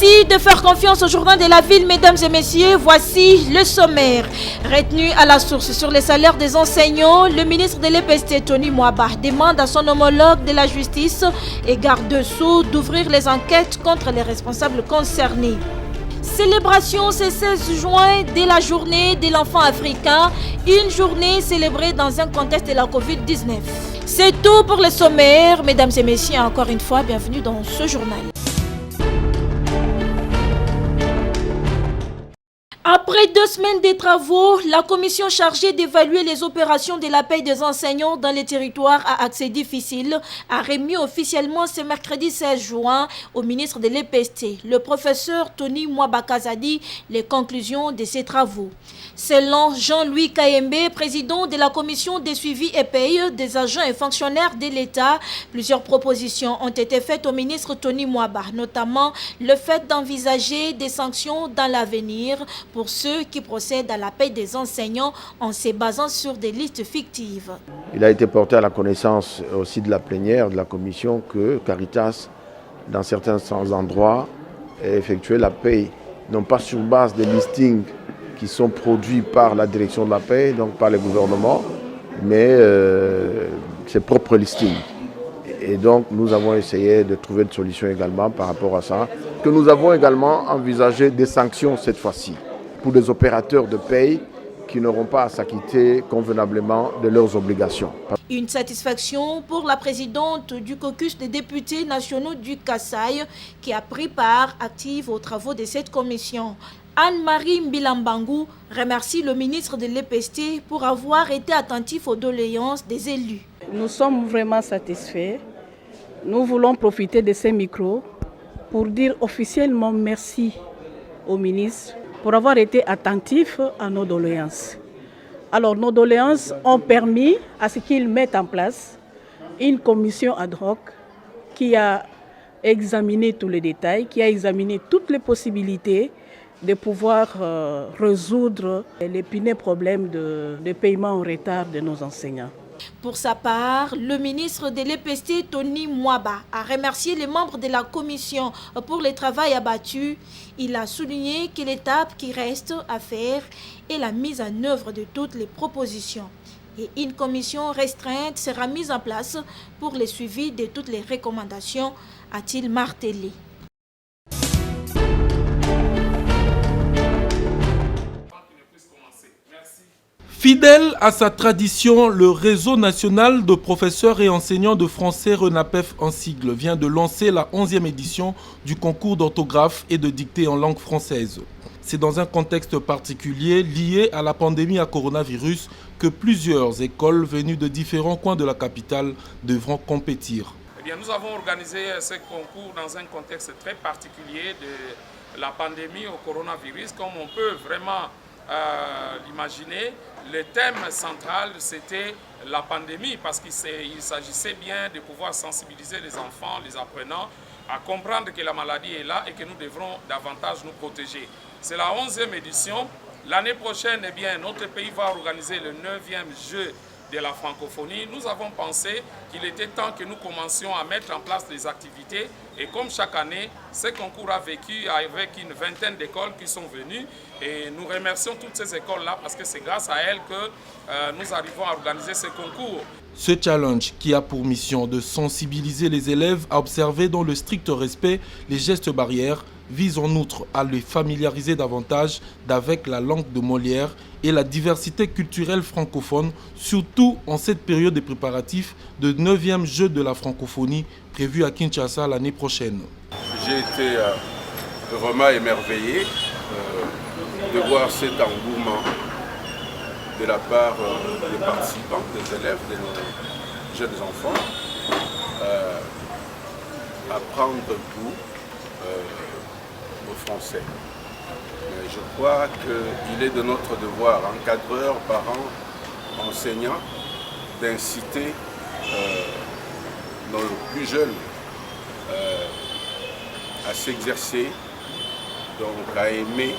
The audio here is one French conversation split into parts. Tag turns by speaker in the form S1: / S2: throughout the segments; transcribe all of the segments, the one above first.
S1: Merci de faire confiance au journal de la ville, mesdames et messieurs. Voici le sommaire. Retenu à la source sur les salaires des enseignants, le ministre de l'EPST, Tony Mwaba, demande à son homologue de la justice et garde-sceaux d'ouvrir les enquêtes contre les responsables concernés. Célébration ce 16 juin de la journée de l'enfant africain, une journée célébrée dans un contexte de la Covid-19. C'est tout pour le sommaire. Mesdames et messieurs, encore une fois, bienvenue dans ce journal. Après 2 semaines de travaux, la commission chargée d'évaluer les opérations de la paie des enseignants dans les territoires à accès difficile a remis officiellement ce mercredi 16 juin au ministre de l'EPST, le professeur Tony Mwaba Kazadi, les conclusions de ces travaux. Selon Jean-Louis Kayembe, président de la commission de suivi et paye des agents et fonctionnaires de l'État, plusieurs propositions ont été faites au ministre Tony Mwaba, notamment le fait d'envisager des sanctions dans l'avenir pour ceux qui procèdent à la paie des enseignants en se basant sur des listes fictives.
S2: Il a été porté à la connaissance aussi de la plénière de la commission que Caritas, dans certains endroits, a effectué la paie, non pas sur base des listings qui sont produits par la direction de la paie, donc par le gouvernement, mais ses propres listings. Et donc nous avons essayé de trouver une solution également par rapport à ça, que nous avons également envisagé des sanctions cette fois-ci pour des opérateurs de paie qui n'auront pas à s'acquitter convenablement de leurs obligations.
S1: Une satisfaction pour la présidente du caucus des députés nationaux du Kasaï qui a pris part active aux travaux de cette commission. Anne-Marie Mbilambangou remercie le ministre de l'EPST pour avoir été attentif aux doléances des élus.
S3: Nous sommes vraiment satisfaits. Nous voulons profiter de ces micros pour dire officiellement merci au ministre pour avoir été attentif à nos doléances. Alors nos doléances ont permis à ce qu'il mette en place une commission ad hoc qui a examiné tous les détails, qui a examiné toutes les possibilités de pouvoir résoudre l'épineux problème de paiement en retard de nos enseignants.
S1: Pour sa part, le ministre de l'EPST, Tony Mwaba, a remercié les membres de la commission pour le travail abattu. Il a souligné que l'étape qui reste à faire est la mise en œuvre de toutes les propositions. Et une commission restreinte sera mise en place pour le suivi de toutes les recommandations, a-t-il martelé.
S4: Fidèle à sa tradition, le réseau national de professeurs et enseignants de français RENAPEF en sigle vient de lancer la 11e édition du concours d'orthographe et de dictée en langue française. C'est dans un contexte particulier lié à la pandémie à coronavirus que plusieurs écoles venues de différents coins de la capitale devront compétir.
S5: Eh bien, nous avons organisé ce concours dans un contexte très particulier de la pandémie au coronavirus, comme on peut vraiment l'imaginer. Le thème central, c'était la pandémie, parce qu'il s'agissait bien de pouvoir sensibiliser les enfants, les apprenants, à comprendre que la maladie est là et que nous devrons davantage nous protéger. C'est la 11e édition. L'année prochaine, eh bien, notre pays va organiser le 9e jeu de la francophonie. Nous avons pensé qu'il était temps que nous commencions à mettre en place des activités et comme chaque année, ce concours a vécu avec une vingtaine d'écoles qui sont venues et nous remercions toutes ces écoles-là parce que c'est grâce à elles que nous arrivons à organiser ce concours.
S4: Ce challenge, qui a pour mission de sensibiliser les élèves à observer dans le strict respect les gestes barrières, vise en outre à les familiariser davantage avec la langue de Molière et la diversité culturelle francophone, surtout en cette période de préparatifs de 9e jeu de la francophonie prévu à Kinshasa l'année prochaine.
S6: J'ai été vraiment émerveillé de voir cet engouement de la part des participants, des élèves, de nos jeunes enfants, apprendre tout au français. Mais je crois qu'il est de notre devoir, encadreurs, parents, enseignants, d'inciter nos plus jeunes à s'exercer, donc à aimer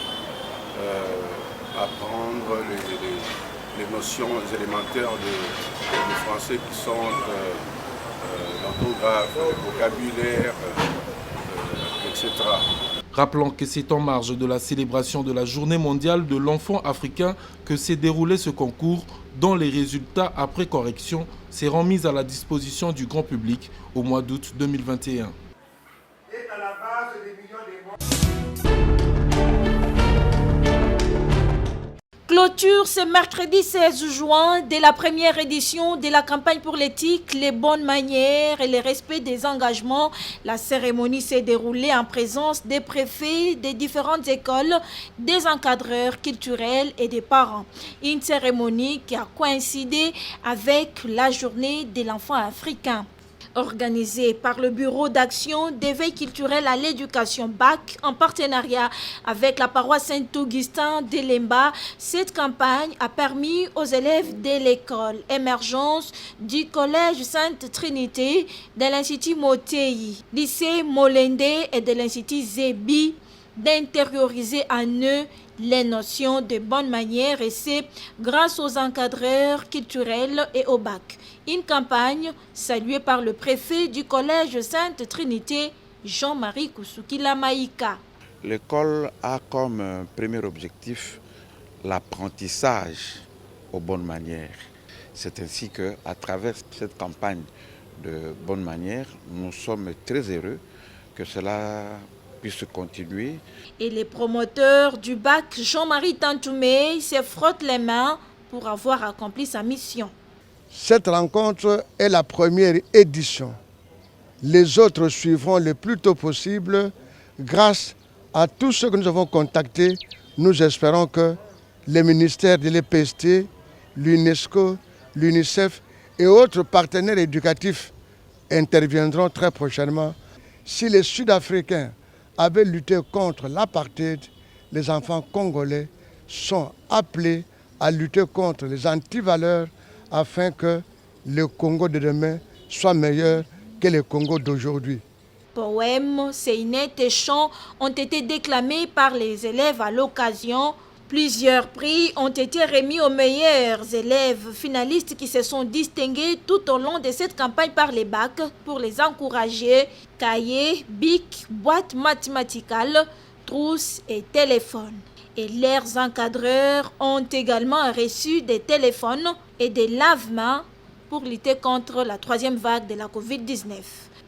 S6: apprendre les notions élémentaires du français qui sont l'orthographe, le vocabulaire, etc.
S4: Rappelons que c'est en marge de la célébration de la Journée mondiale de l'enfant africain que s'est déroulé ce concours, dont les résultats après correction seront mis à la disposition du grand public au mois d'août 2021.
S1: Clôture ce mercredi 16 juin de la première édition de la campagne pour l'éthique, les bonnes manières et le respect des engagements. La cérémonie s'est déroulée en présence des préfets des différentes écoles, des encadreurs culturels et des parents. Une cérémonie qui a coïncidé avec la journée de l'enfant africain. Organisée par le Bureau d'action d'éveil culturel à l'éducation BAC en partenariat avec la paroisse Saint-Augustin d'Elemba, cette campagne a permis aux élèves de l'école Émergence du Collège Sainte Trinité, de l'Institut Motei, lycée Molende et de l'Institut Zebi d'intérioriser en eux les notions de bonne manière et c'est grâce aux encadreurs culturels et au BAC. Une campagne saluée par le préfet du Collège Sainte Trinité, Jean-Marie Koussoukila Maïka.
S7: L'école a comme premier objectif l'apprentissage aux bonnes manières. C'est ainsi qu'à travers cette campagne de bonnes manières, nous sommes très heureux que cela puisse continuer.
S1: Et les promoteurs du BAC, Jean-Marie Tantoumé, se frottent les mains pour avoir accompli sa mission.
S8: Cette rencontre est la première édition. Les autres suivront le plus tôt possible. Grâce à tous ceux que nous avons contactés, nous espérons que les ministères de l'EPST, l'UNESCO, l'UNICEF et autres partenaires éducatifs interviendront très prochainement. Si les Sud-Africains avaient lutté contre l'apartheid, les enfants congolais sont appelés à lutter contre les antivaleurs afin que le Congo de demain soit meilleur que le Congo d'aujourd'hui.
S1: Poèmes, scénettes et chants ont été déclamés par les élèves à l'occasion. Plusieurs prix ont été remis aux meilleurs élèves finalistes qui se sont distingués tout au long de cette campagne par les BAC pour les encourager. Cahiers, bics, boîtes mathématicales, trousses et téléphones. Et leurs encadreurs ont également reçu des téléphones et des lave-mains pour lutter contre la troisième vague de la Covid-19.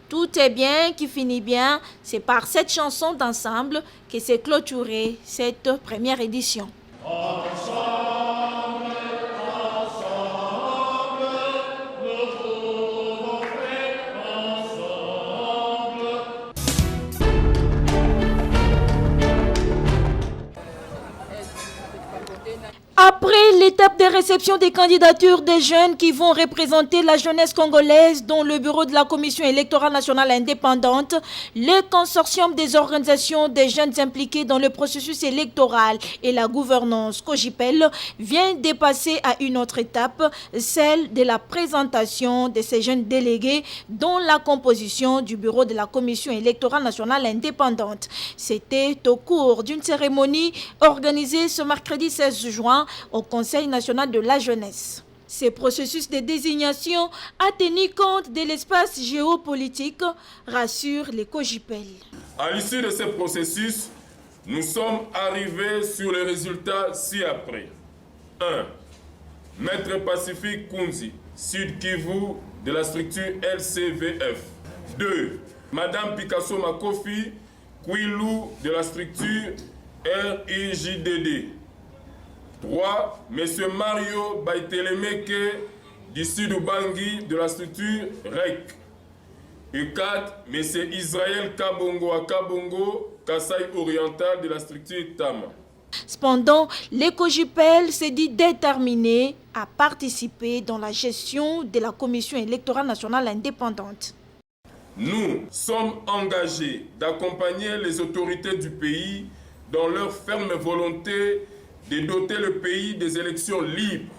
S1: Tout est bien qui finit bien, c'est par cette chanson d'ensemble que s'est clôturée cette première édition. Après l'étape de réception des candidatures des jeunes qui vont représenter la jeunesse congolaise dans le bureau de la Commission électorale nationale indépendante, le consortium des organisations des jeunes impliqués dans le processus électoral et la gouvernance COJIPEL vient de passer à une autre étape, celle de la présentation de ces jeunes délégués dans la composition du bureau de la Commission électorale nationale indépendante. C'était au cours d'une cérémonie organisée ce mercredi 16 juin au Conseil national de la jeunesse. Ce processus de désignation a tenu compte de l'espace géopolitique, rassure les COJIPEL.
S5: À l'issue de ce processus, nous sommes arrivés sur les résultats ci-après. 1. Maître Pacifique Kunzi, Sud Kivu, de la structure LCVF. 2. Madame Picasso Makofi, Kwilu, de la structure RIJDD. 3. Monsieur Mario Baitelemeke, du Sud-Ubangi, de la structure REC. Et 4. Monsieur Israël Kabongo à Kabongo, Kasaï Oriental, de la structure TAM.
S1: Cependant, l'ECOJIPEL s'est dit déterminé à participer dans la gestion de la Commission électorale nationale indépendante.
S5: Nous sommes engagés d'accompagner les autorités du pays dans leur ferme volonté de doter le pays des élections libres,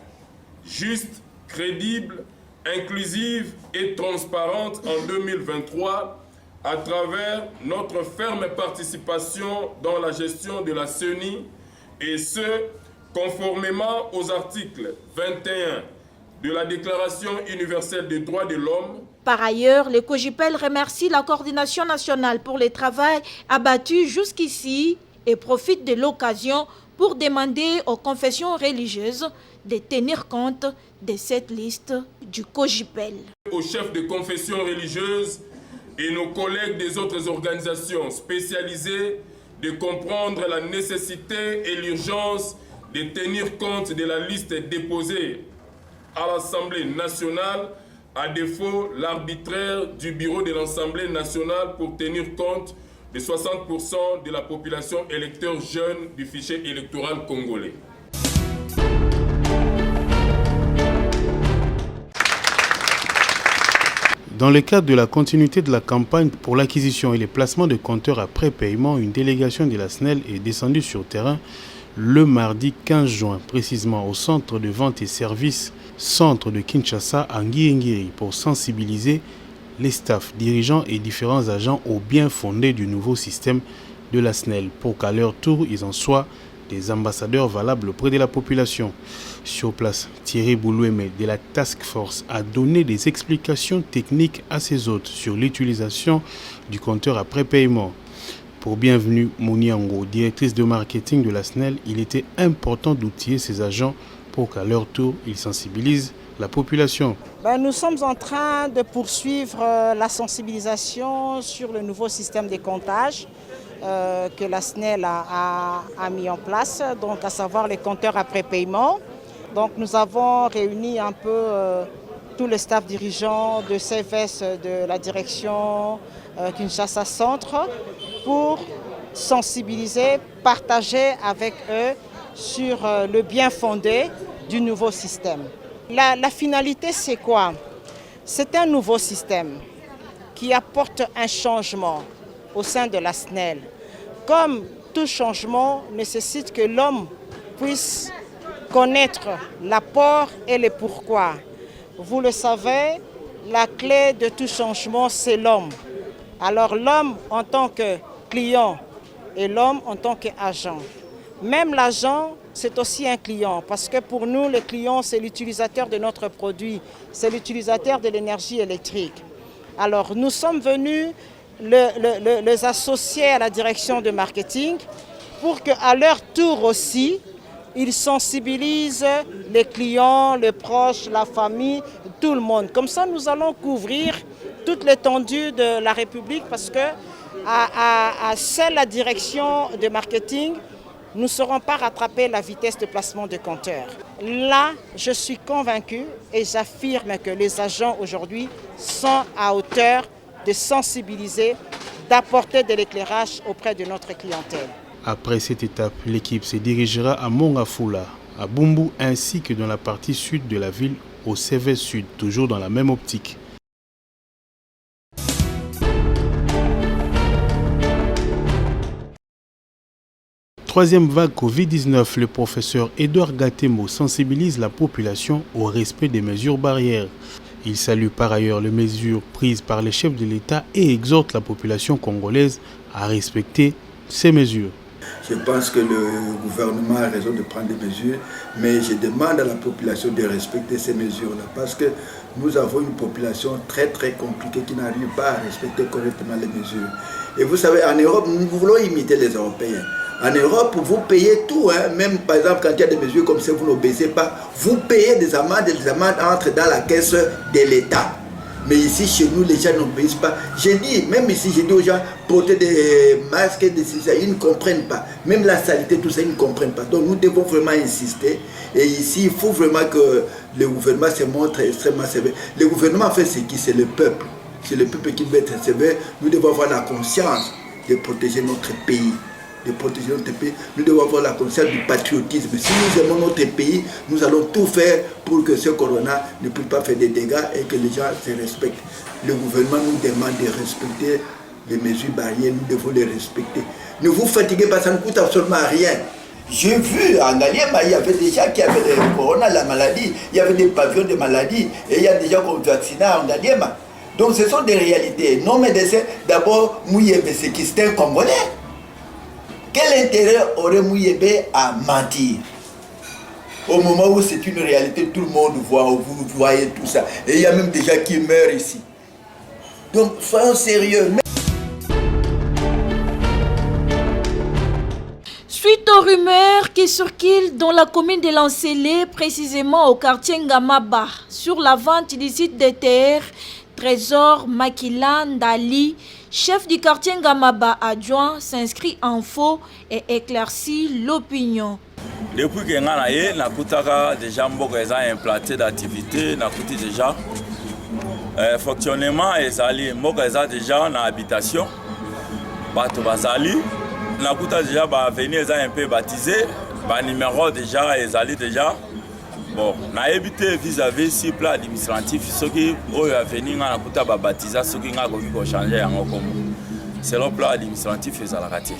S5: justes, crédibles, inclusives et transparentes en 2023 à travers notre ferme participation dans la gestion de la CENI et ce, conformément aux articles 21,
S9: de la Déclaration universelle des droits de l'homme.
S1: Par ailleurs, le COJIPEL remercie la Coordination nationale pour le travail abattu jusqu'ici et profite de l'occasion pour demander aux confessions religieuses de tenir compte de cette liste du COJIPEL.
S9: Aux chefs de confessions religieuses et nos collègues des autres organisations spécialisées de comprendre la nécessité et l'urgence de tenir compte de la liste déposée à l'Assemblée nationale, à défaut l'arbitraire du bureau de l'Assemblée nationale pour tenir compte de 60% de la population électeur jeune du fichier électoral congolais.
S10: Dans le cadre de la continuité de la campagne pour l'acquisition et le placement de compteurs après paiement, une délégation de la SNEL est descendue sur terrain le mardi 15 juin, précisément au centre de vente et services centre de Kinshasa à Ngiri pour sensibiliser les staffs, dirigeants et différents agents au bien fondé du nouveau système de la SNEL pour qu'à leur tour, ils en soient des ambassadeurs valables auprès de la population. Sur place, Thierry Bouloueme de la Task Force a donné des explications techniques à ses hôtes sur l'utilisation du compteur après paiement. Pour Bienvenue Mouniango, directrice de marketing de la SNEL, il était important d'outiller ces agents pour qu'à leur tour, ils sensibilisent la population.
S11: Nous sommes en train de poursuivre la sensibilisation sur le nouveau système de comptage que la SNEL a mis en place, donc à savoir les compteurs après paiement. Donc nous avons réuni un peu tout le staff dirigeant de CFS de la direction Kinshasa Centre pour sensibiliser, partager avec eux sur le bien fondé du nouveau système. La finalité, c'est quoi? C'est un nouveau système qui apporte un changement au sein de la SNEL. Comme tout changement nécessite que l'homme puisse connaître l'apport et le pourquoi. Vous le savez, la clé de tout changement, c'est l'homme. Alors l'homme en tant que client et l'homme en tant qu'agent. Même l'agent, c'est aussi un client, parce que pour nous, le client, c'est l'utilisateur de notre produit, c'est l'utilisateur de l'énergie électrique. Alors, nous sommes venus les associer à la direction de marketing pour qu'à leur tour aussi, ils sensibilisent les clients, les proches, la famille, tout le monde. Comme ça, nous allons couvrir toute l'étendue de la République, parce que à seule la direction de marketing, nous ne saurons pas rattraper la vitesse de placement de compteurs. Là, je suis convaincu et j'affirme que les agents aujourd'hui sont à hauteur de sensibiliser, d'apporter de l'éclairage auprès de notre clientèle.
S10: Après cette étape, l'équipe se dirigera à Mongafula, à Bumbu ainsi que dans la partie sud de la ville au CV Sud, toujours dans la même optique. Troisième vague Covid-19, le professeur Edouard Gatemo sensibilise la population au respect des mesures barrières. Il salue par ailleurs les mesures prises par les chefs de l'État et exhorte la population congolaise à respecter ces mesures.
S12: Je pense que le gouvernement a raison de prendre des mesures, mais je demande à la population de respecter ces mesures-là, parce que nous avons une population très compliquée qui n'arrive pas à respecter correctement les mesures. Et vous savez, en Europe, nous voulons imiter les Européens. En Europe, vous payez tout, hein. Même par exemple quand il y a des mesures comme ça, vous n'obéissez pas, vous payez des amendes et les amendes entrent dans la caisse de l'État. Mais ici, chez nous, les gens n'obéissent pas. J'ai dit, même ici, j'ai dit aux gens, porter des masques et des ça, ils ne comprennent pas. Même la saleté, tout ça, ils ne comprennent pas. Donc nous devons vraiment insister. Et ici, il faut vraiment que le gouvernement se montre extrêmement sévère. Le gouvernement, en fait, c'est qui? C'est le peuple. C'est le peuple qui doit être sévère. Nous devons avoir la conscience de protéger notre pays. De protéger notre pays, nous devons avoir la conscience du patriotisme. Si nous aimons notre pays, nous allons tout faire pour que ce corona ne puisse pas faire des dégâts et que les gens se respectent. Le gouvernement nous demande de respecter les mesures barrières, nous devons les respecter. Ne vous fatiguez pas, ça ne coûte absolument rien. J'ai vu en Galiema, il y avait des gens qui avaient le corona, la maladie, il y avait des pavillons de maladies et il y a des gens qui ont vacciné en Galiema. Donc ce sont des réalités. Non médecin, d'abord, Mouyebe, c'est qui? C'est un Congolais. Quel intérêt aurait Mouyebe à mentir? au moment où c'est une réalité, tout le monde voit, vous voyez tout ça. Et il y a même des gens qui meurent ici. Donc soyons sérieux.
S1: Suite aux rumeurs qui circulent dans la commune de Lancélé, précisément au quartier Ngamaba, sur la vente illicite des terres, Trésor Makilan Dali, chef du quartier Ngamaba adjoint, s'inscrit en faux et éclaircit l'opinion.
S13: Depuis que Nganaye, Nakutaka déjà Mboka implanté d'activité, Nakuti déjà fonctionnement ezali Mboka déjà en habitation, Bato Bazali. Nakuta déjà venir un peu baptisé, numéro déjà ezali déjà. Bon, na évité vis-à-vis si plan administratif ce qui a venu Nakuta baptiser ce qui a changer en commun. Selon plan administratif ezalakati.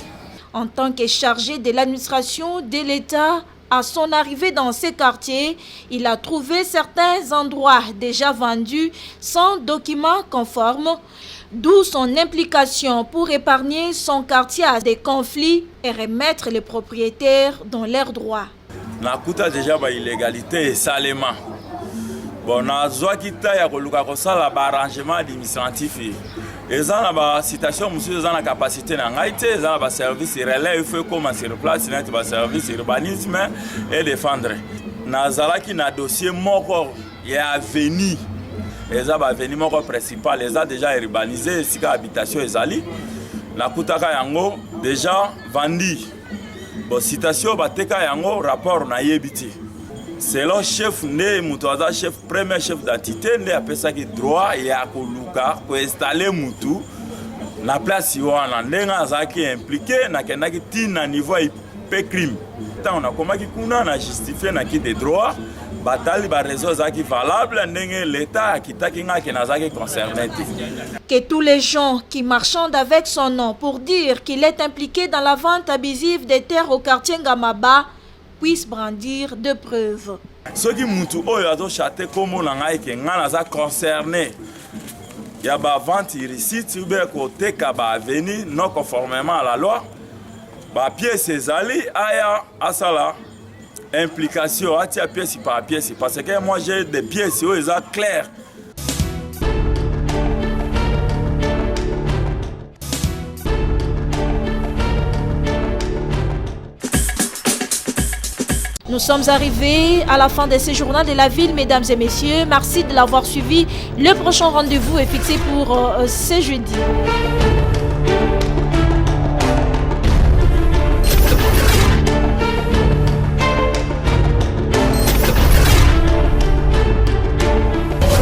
S1: En tant que chargé de l'administration de l'État, à son arrivée dans ces quartiers, il a trouvé certains endroits déjà vendus sans documents conformes, d'où son implication pour épargner son quartier à des conflits et remettre les propriétaires dans leurs droits.
S13: Nakuta déjà illégalité salement. Bon, na zoakita ya koluka kosala arrangement administratif. Ezana ba citation monsieur ezana capacité na ngaite ezana ba service relais il faut comment sur place net ba service urbanisme et défendre. Nazalaki na dossier moko ya avenue. Eza ba avenue moko principal eza déjà urbanisé sika habitation ezali. Nakutaka yango déjà vendi. Bon citation bateka yango rapport na yebiti. Selon chef né Moutoaza chef premier chef d'identité né appelle ça qui droit ya koluka pour installer mutu na place wana ndenga zaki impliqué na kendaki tina niveau IP crime tant on a comment qui kuna na justifier na qui des droits batali ba raison zaki valable ndenge l'état kitaki ngaki na zaki concerné.
S1: Que tous les gens qui marchandent avec son nom pour dire qu'il est impliqué dans la vente abusive des terres au quartier Ngamaba puisse brandir de preuves.
S13: Ceux qui mutu oyo azo chate comme on a que ngana za concerné. Ya ba vente illicite ou bien côté ka ba avenue non conformément à la loi. Ba pièce ezali aya asala implication atia pièce par pièce parce que moi j'ai des pièces où ils sont claires.
S1: Nous sommes arrivés à la fin de ce journal de la ville, mesdames et messieurs. Merci de l'avoir suivi. Le prochain rendez-vous est fixé pour ce jeudi.